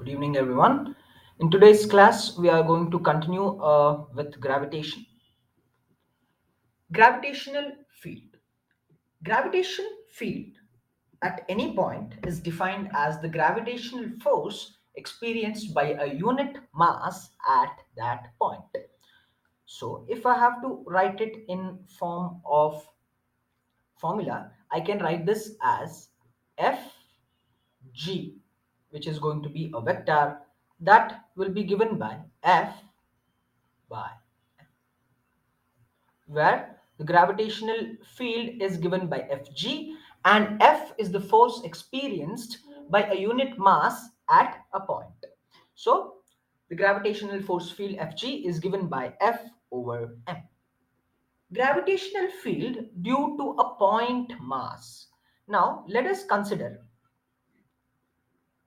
Good evening, everyone. In today's class, we are going to continue with gravitation. Gravitational field. Gravitation field at any point is defined as the gravitational force experienced by a unit mass at that point. So, if I have to write it in form of formula, I can write this as Fg, which is going to be a vector that will be given by F by where the gravitational field is given by Fg and F is the force experienced by a unit mass at a point. So the gravitational force field Fg is given by F over m. Gravitational field due to a point mass. Now let us consider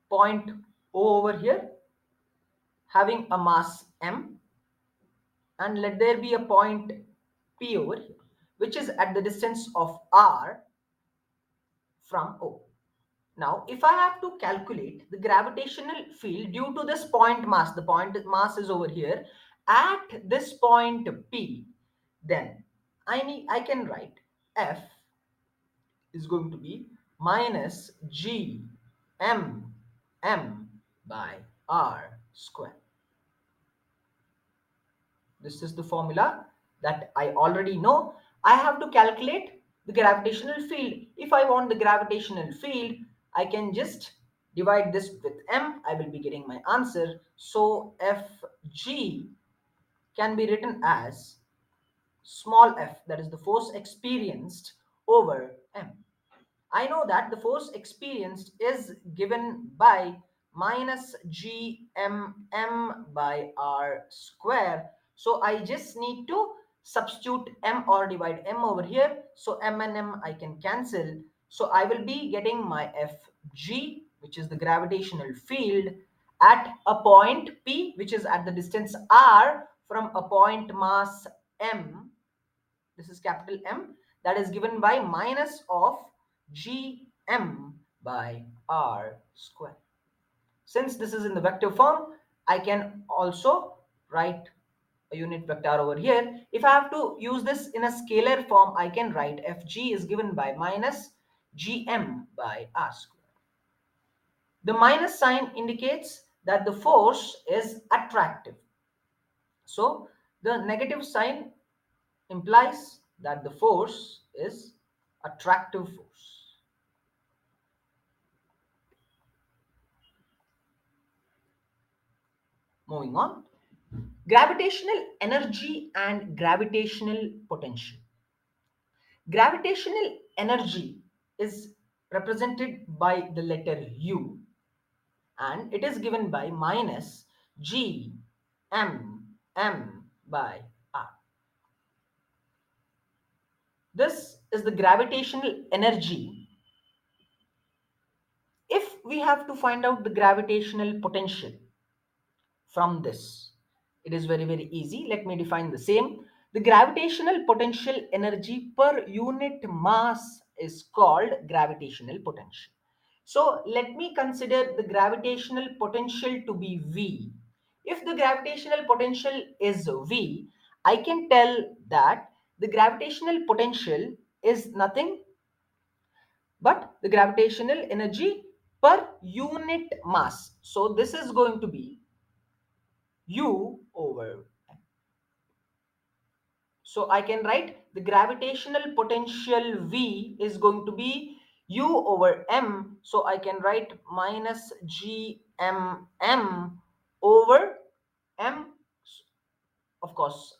point O over here having a mass m, and let there be a point P over here which is at the distance of r from O. Now, if I have to calculate the gravitational field due to this point mass, the point mass is over here, at this point P, then I can write F is going to be minus G M M by R square. This is the formula that I already know. I have to calculate the gravitational field. If I want the gravitational field, I can just divide this with m. I will be getting my answer. So Fg can be written as small f, that is the force experienced, over m. I know that the force experienced is given by minus gmm by r square. So I just need to substitute m or divide m over here. So m and m I can cancel. So I will be getting my Fg, which is the gravitational field at a point P, which is at the distance r from a point mass m. This is capital M, that is given by minus of gm by r square. Since this is in the vector form, I can also write a unit vector over here. If I have to use this in a scalar form, I can write Fg is given by minus gm by r square. The minus sign indicates that the force is attractive. So the negative sign implies that the force is attractive force. Moving on, gravitational energy and gravitational potential. Gravitational energy is represented by the letter U and it is given by minus G M by R. This is the gravitational energy. If we have to find out the gravitational potential from this, it is very easy. Let me define the same. The gravitational potential energy per unit mass is called gravitational potential. So let me consider the gravitational potential to be V. If the gravitational potential is V, I can tell that the gravitational potential is nothing but the gravitational energy per unit mass. So this is going to be U over m. So I can write the gravitational potential V is going to be U over m. So I can write minus gmm over m. Of course,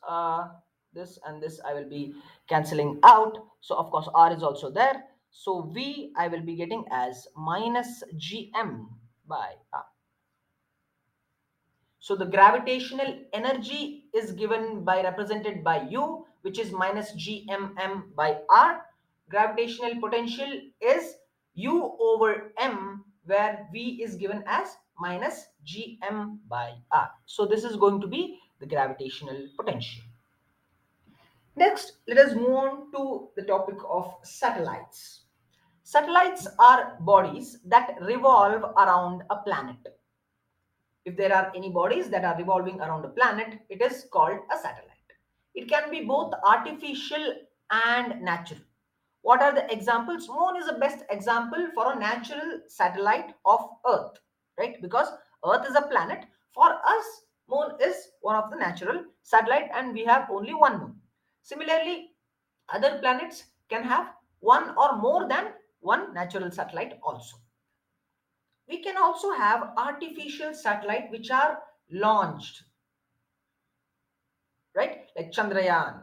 this and this I will be cancelling out. So of course R is also there. So V I will be getting as minus gm by R. So the gravitational energy is given by represented by U, which is minus gmm by R. Gravitational potential is U over m, where V is given as minus gm by R. So this is going to be the gravitational potential. Next, let us move on to the topic of satellites. Satellites are bodies that revolve around a planet. If there are any bodies that are revolving around a planet, it is called a satellite. It can be both artificial and natural. What are the examples? Moon is the best example for a natural satellite of Earth, right? Because Earth is a planet. For us, Moon is one of the natural satellite, and we have only one moon. Similarly, other planets can have one or more than one natural satellite also. We can also have artificial satellite which are launched, right? Like Chandrayaan.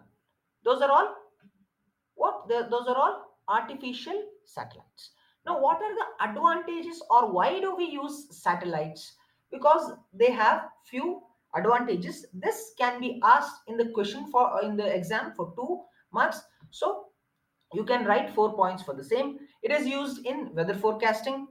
Those are all those are all artificial satellites. Now, what are the advantages, or why do we use satellites? Because they have few advantages. This can be asked in the question for in the exam for 2 marks. So you can write 4 points for the same. It is used in weather forecasting.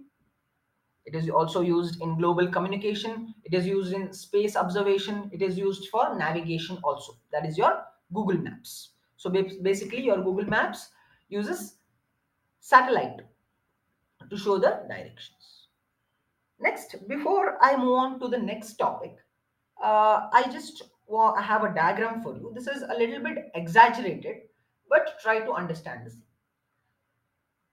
It is also used in global communication. It is used in space observation. It is used for navigation also. That is your Google Maps. So basically, your Google Maps uses satellite to show the directions. Next, before I move on to the next topic, I have a diagram for you. This is a little bit exaggerated, but try to understand this.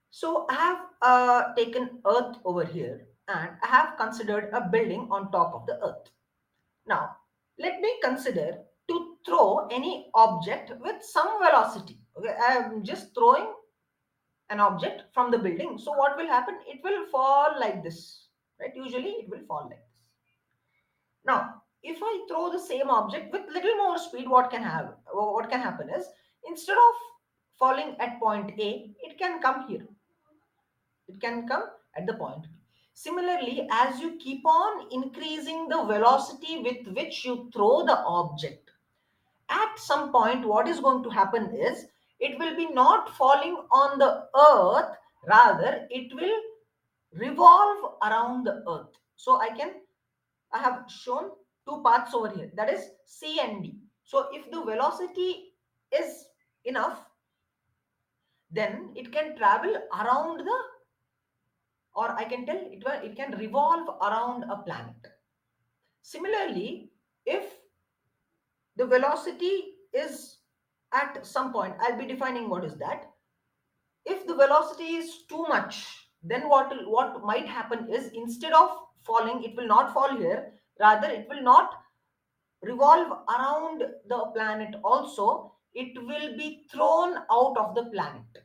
So I have taken Earth over here, and I have considered a building on top of the Earth. Now, let me consider to throw any object with some velocity. Okay, I am just throwing an object from the building. So what will happen? It will fall like this, right? Usually it will fall like this. Now, if I throw the same object with little more speed, what can happen is, instead of falling at point A, it can come here. It can come at the point B. Similarly, as you keep on increasing the velocity with which you throw the object, at some point what is going to happen is, it will be not falling on the earth, rather it will revolve around the earth. So I have shown two paths over here, that is C and D. So if the velocity is enough, then it can travel around the, or I can tell it can revolve around a planet. Similarly, if the velocity is at some point, I'll be defining what is that. If the velocity is too much, then what might happen is, instead of falling, it will not fall here, rather it will not revolve around the planet also, it will be thrown out of the planet,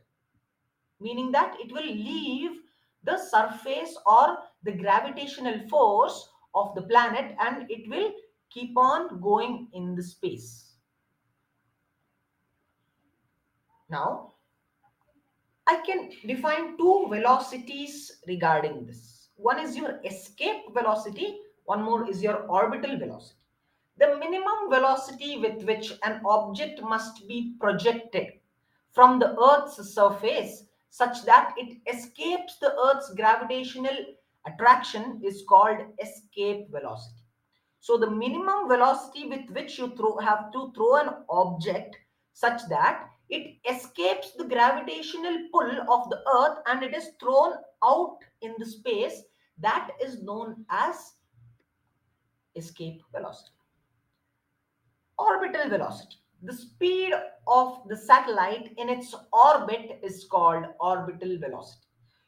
meaning that it will leave the surface or the gravitational force of the planet, and it will keep on going in the space. Now, I can define two velocities regarding this. One is your escape velocity, one more is your orbital velocity. The minimum velocity with which an object must be projected from the Earth's surface such that it escapes the Earth's gravitational attraction is called escape velocity. So the minimum velocity with which you have to throw an object such that it escapes the gravitational pull of the Earth and it is thrown out in the space, that is known as escape velocity. Orbital velocity. The speed of the satellite in its orbit is called orbital velocity.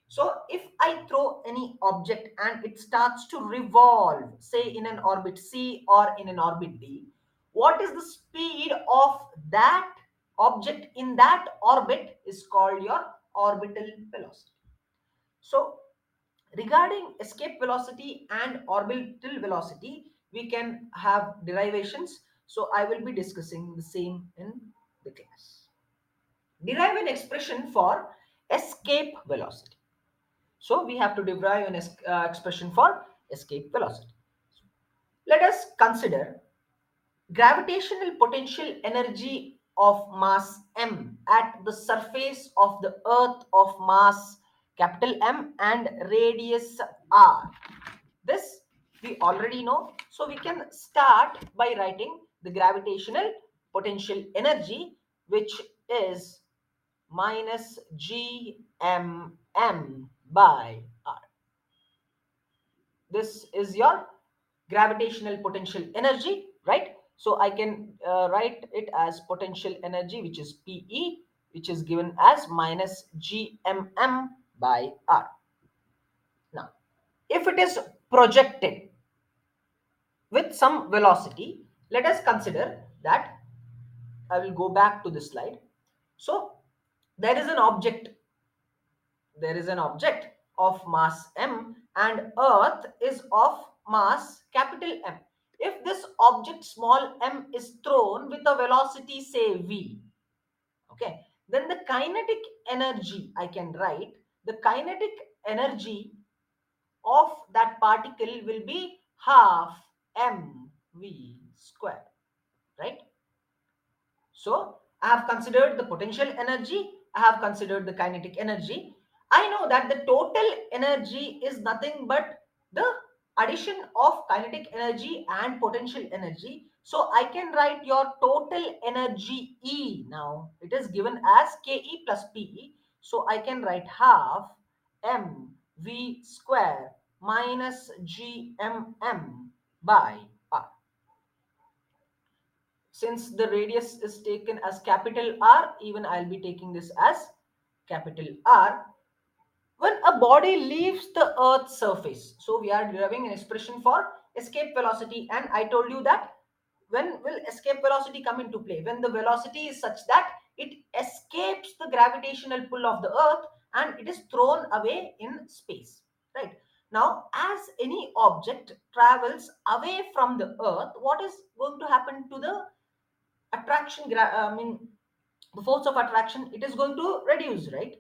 So if I throw any object and it starts to revolve, say in an orbit C or in an orbit D, what is the speed of that object in that orbit is called your orbital velocity. So regarding escape velocity and orbital velocity, we can have derivations. So I will be discussing the same in the class. Derive an expression for escape velocity. So we have to derive an expression for escape velocity. Let us consider gravitational potential energy of mass m at the surface of the earth of mass capital M and radius r. This we already know. So we can start by writing the gravitational potential energy, which is minus gmm by r. This is your gravitational potential energy, right? So I can write it as potential energy, which is Pe, which is given as minus gmm by r. Now, if it is projected with some velocity, let us consider that. I will go back to this slide. So there is an object, of mass m, and earth is of mass capital M. If this object small m is thrown with a velocity say v, okay, then the kinetic energy, I can write the kinetic energy of that particle will be half mv square, right? So I have considered the potential energy, I have considered the kinetic energy. I know that the total energy is nothing but the addition of kinetic energy and potential energy. So I can write your total energy E now. It is given as Ke plus Pe. So I can write half mv square minus gmm by r. Since the radius is taken as capital R, even I'll be taking this as capital R. When a body leaves the Earth's surface, so we are deriving an expression for escape velocity, and I told you that when will escape velocity come into play? When the velocity is such that it escapes the gravitational pull of the Earth and it is thrown away in space, right? Now, as any object travels away from the Earth, what is going to happen to the I mean, the force of attraction, it is going to reduce, right?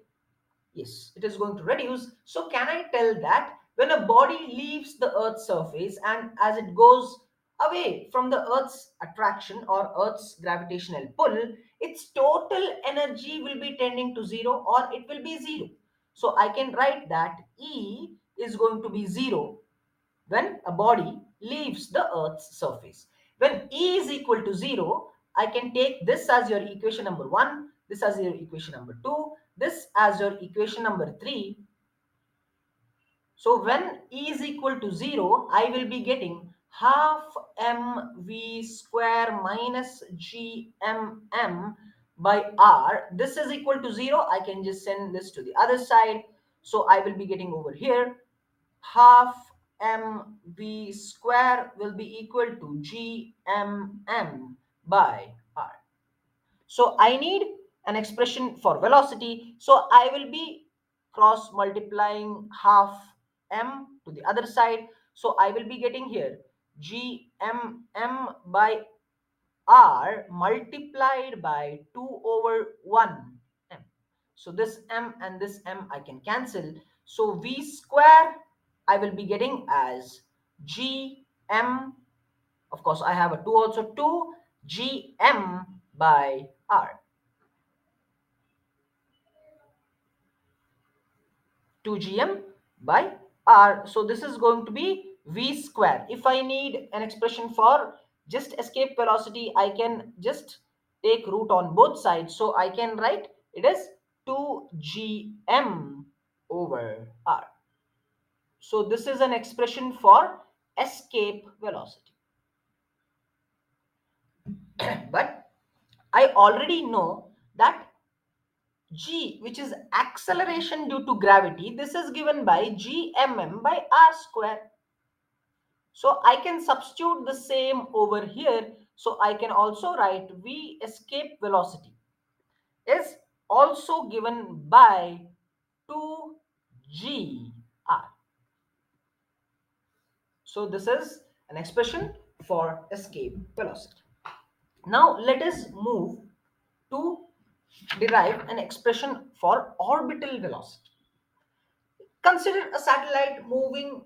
Yes, it is going to reduce. So can I tell that when a body leaves the Earth's surface and as it goes away from the Earth's attraction or Earth's gravitational pull, its total energy will be tending to zero, or it will be zero. So I can write that E is going to be zero when a body leaves the Earth's surface. When E is equal to 0, I can take this as your equation number 1, this as your equation number 2, this as your equation number 3. So when E is equal to 0, I will be getting half mv square minus gmm by r. This is equal to 0. I can just send this to the other side. So I will be getting over here half mv square will be equal to gmm by r. So I need an expression for velocity. So I will be cross multiplying half m to the other side. So I will be getting here gmm by r multiplied by 2 over 1 m. So this m and this m I can cancel. So v square I will be getting as gm, of course I have a 2 also, 2 gm by r. 2 gm by r. So this is going to be v square. If I need an expression for just escape velocity, I can just take root on both sides. So I can write it as 2 gm over r. So this is an expression for escape velocity. But I already know that g, which is acceleration due to gravity, this is given by gmm by r square. So I can substitute the same over here. So I can also write v escape velocity is also given by 2 gr. So this is an expression for escape velocity. Now let us move to derive an expression for orbital velocity. Consider a satellite moving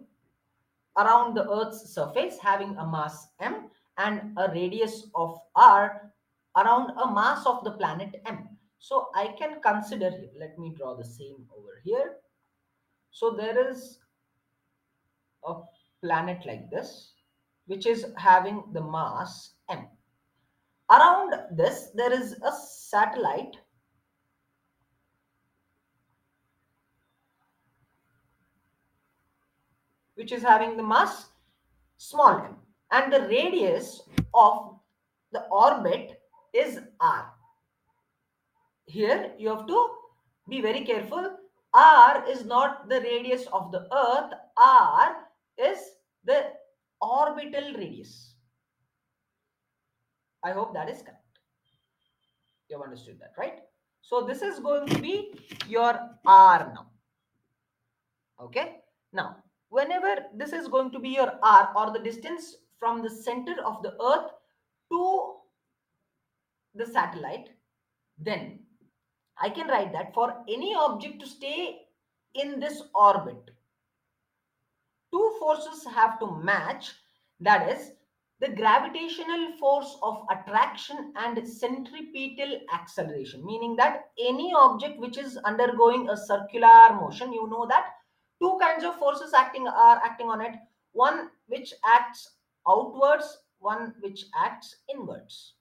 around the Earth's surface having a mass m and a radius of r around a mass of the planet m. So I can consider here, let me draw the same over here. So there is a planet like this, which is having the mass m. Around this, there is a satellite which is having the mass small m, and the radius of the orbit is r. Here you have to be very careful. R is not the radius of the earth. R is the orbital radius. I hope that is correct. You have understood that, right? So this is going to be your R now. Okay. Now, whenever this is going to be your R, or the distance from the center of the earth to the satellite, then I can write that for any object to stay in this orbit, two forces have to match. That is, the gravitational force of attraction and centripetal acceleration, meaning that any object which is undergoing a circular motion, you know that two kinds of forces are acting on it. One which acts outwards, one which acts inwards.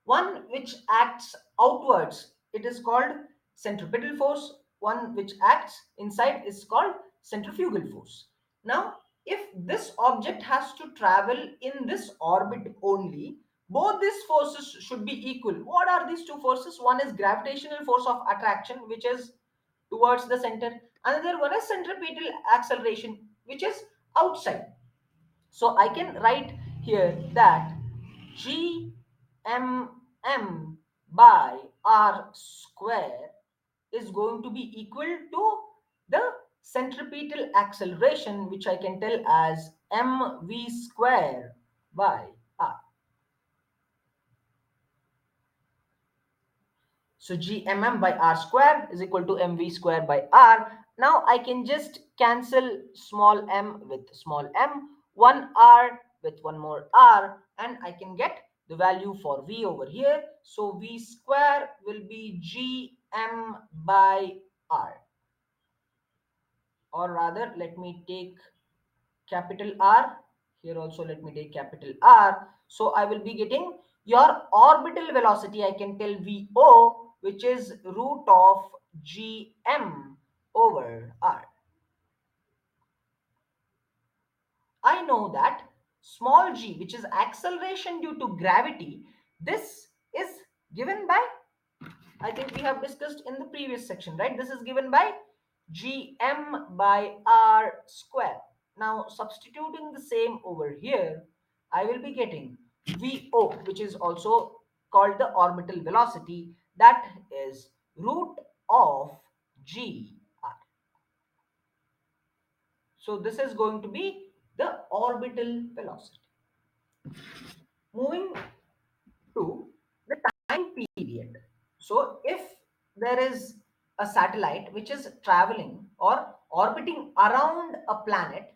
One which acts outwards, it is called centripetal force. One which acts inside is called centrifugal force. Now, if this object has to travel in this orbit only, both these forces should be equal. What are these two forces? One is gravitational force of attraction, which is towards the center. Another one is centripetal acceleration, which is outside. So I can write here that G m by r square is going to be equal to the centripetal acceleration, which I can tell as mv square by r. So gmm by r square is equal to mv square by r. Now I can just cancel small m with small m, one r with one more r, and I can get the value for v over here. So v square will be gm by r. Or rather, let me take capital R. Here also let me take capital R. So I will be getting your orbital velocity. I can tell VO, which is root of gm over r. I know that small g, which is acceleration due to gravity, this is given by, I think we have discussed in the previous section, right? This is given by gm by r square. Now, substituting the same over here, I will be getting VO, which is also called the orbital velocity, that is root of g r. So this is going to be the orbital velocity. Moving to the time period. So if there is a satellite which is traveling or orbiting around a planet,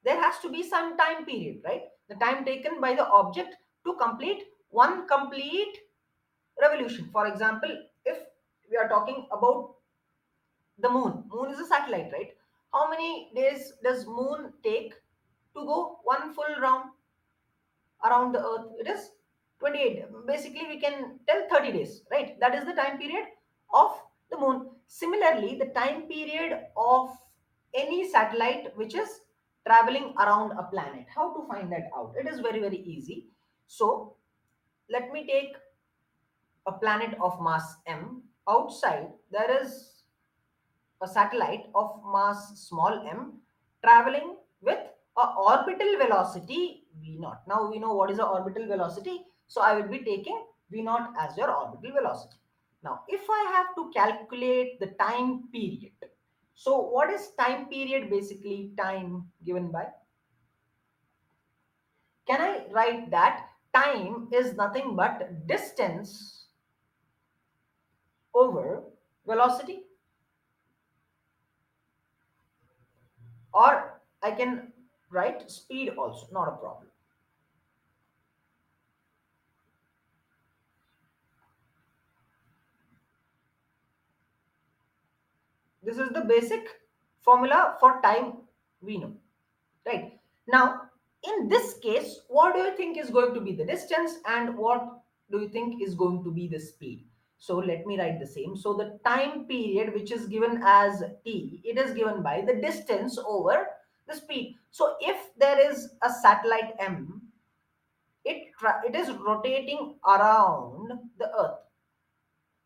there has to be some time period, right? The time taken by the object to complete one complete revolution. For example, if we are talking about the moon is a satellite, right? How many days does moon take to go one full round around the earth? It is 28. Basically we can tell 30 days, right? That is the time period of the moon. Similarly, the time period of any satellite which is traveling around a planet, how to find that out? It is very easy. So let me take a planet of mass m. Outside there is a satellite of mass small m traveling with a orbital velocity v naught. Now we know what is the orbital velocity, so I will be taking v naught as your orbital velocity. Now if I have to calculate the time period, so what is time period? Basically time given by, can I write that time is nothing but distance over velocity? Or I can write speed also, not a problem. This is the basic formula for time we know, right? Now, in this case, what do you think is going to be the distance and what do you think is going to be the speed? So let me write the same. So the time period which is given as t, it is given by the distance over the speed. So if there is a satellite M, it is rotating around the earth.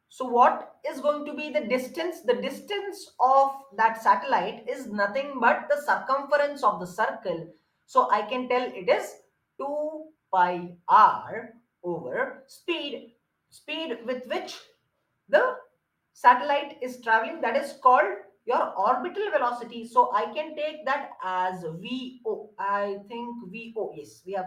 So what is going to be the distance? The distance of that satellite is nothing but the circumference of the circle. So I can tell it is 2 pi r over speed with which the satellite is traveling, that is called your orbital velocity. So I can take that as VO. I think VO, yes, we have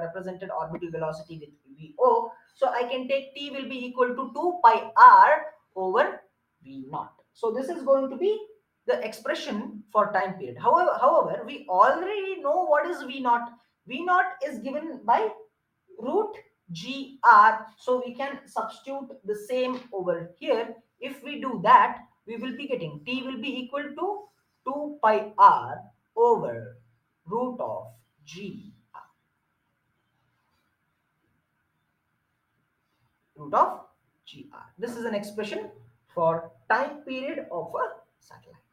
represented orbital velocity with VO. So I can take T will be equal to 2 pi r over V naught. So this is going to be the expression for time period. However, we already know what is V naught. V naught is given by root gr, so we can substitute the same over here. If we do that, we will be getting T will be equal to 2 pi r over root of g root of gr. This is an expression for time period of a satellite.